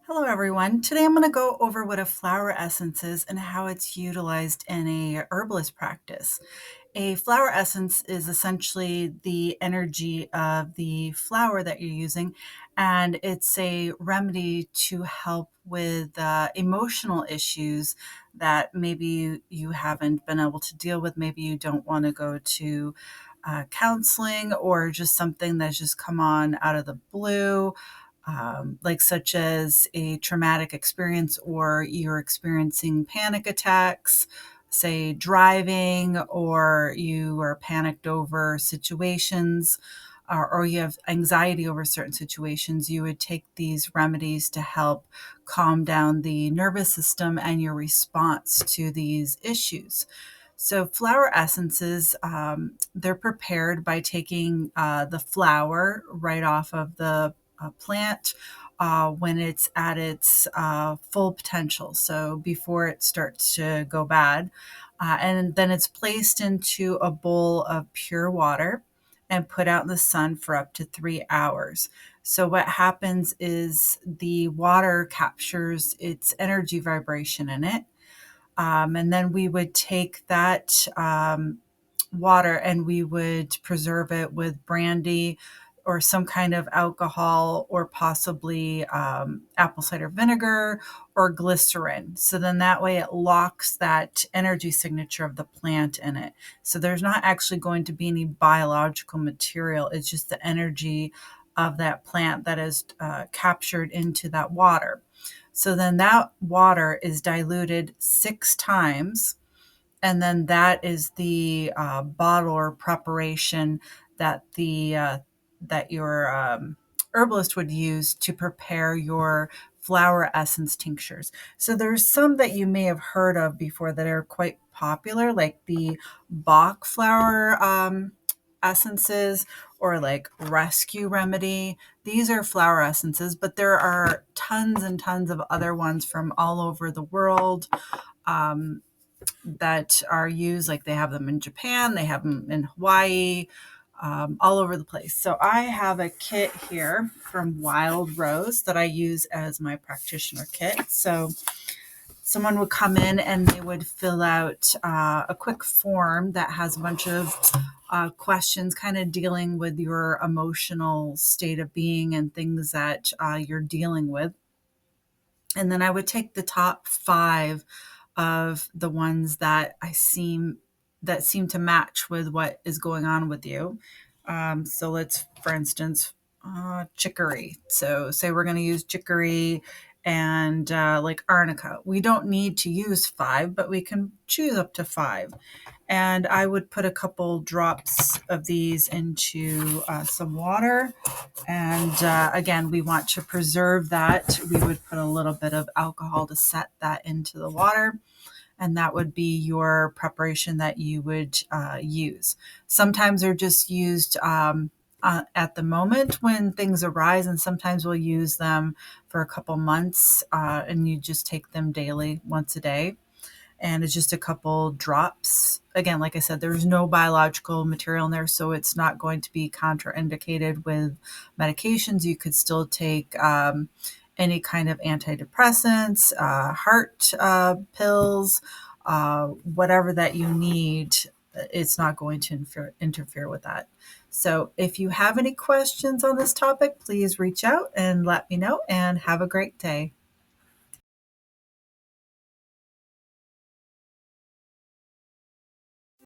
Hello, everyone. Today I'm going to go over what a flower essence is and how it's utilized in a herbalist practice. A flower essence is essentially the energy of the flower that you're using, and it's a remedy to help with emotional issues that maybe you haven't been able to deal with. Maybe you don't want to go to counseling, or just something that's just come on out of the blue, like such as a traumatic experience, or you're experiencing panic attacks, say driving, or you are panicked over situations, or you have anxiety over certain situations. You would take these remedies to help calm down the nervous system and your response to these issues. So flower essences, they're prepared by taking the flower right off of the plant when it's at its full potential. So before it starts to go bad. And then it's placed into a bowl of pure water and put out in the sun for up to 3 hours. So what happens is the water captures its energy vibration in it. And then we would take that water and we would preserve it with brandy or some kind of alcohol, or possibly apple cider vinegar or glycerin. So then that way it locks that energy signature of the plant in it. So there's not actually going to be any biological material. It's just the energy of that plant that is captured into that water. So then that water is diluted 6 times, and then that is the bottle or preparation that your herbalist would use to prepare your flower essence tinctures. So there's some that you may have heard of before that are quite popular, like the Bach flower essences, or like Rescue Remedy. These are flower essences, but there are tons and tons of other ones from all over the world. That are used. Like they have them in Japan, they have them in Hawaii, all over the place. So I have a kit here from Wild Rose that I use as my practitioner kit. So someone would come in and they would fill out a quick form that has a bunch of questions kind of dealing with your emotional state of being and things that you're dealing with. And then I would take the top 5 of the ones that seem to match with what is going on with you. So let's, for instance, chicory. So say we're going to use chicory and like arnica. We don't need to use 5, but we can choose up to 5. And I would put a couple drops of these into some water. And again, we want to preserve that. We would put a little bit of alcohol to set that into the water. And that would be your preparation that you would use. Sometimes they're just used at the moment when things arise, and sometimes we'll use them for a couple months, and you just take them daily, once a day. And it's just a couple drops. Again, like I said, there's no biological material in there, so it's not going to be contraindicated with medications. You could still take any kind of antidepressants, heart pills, whatever that you need. It's not going to interfere with that. So if you have any questions on this topic, please reach out and let me know, and have a great day.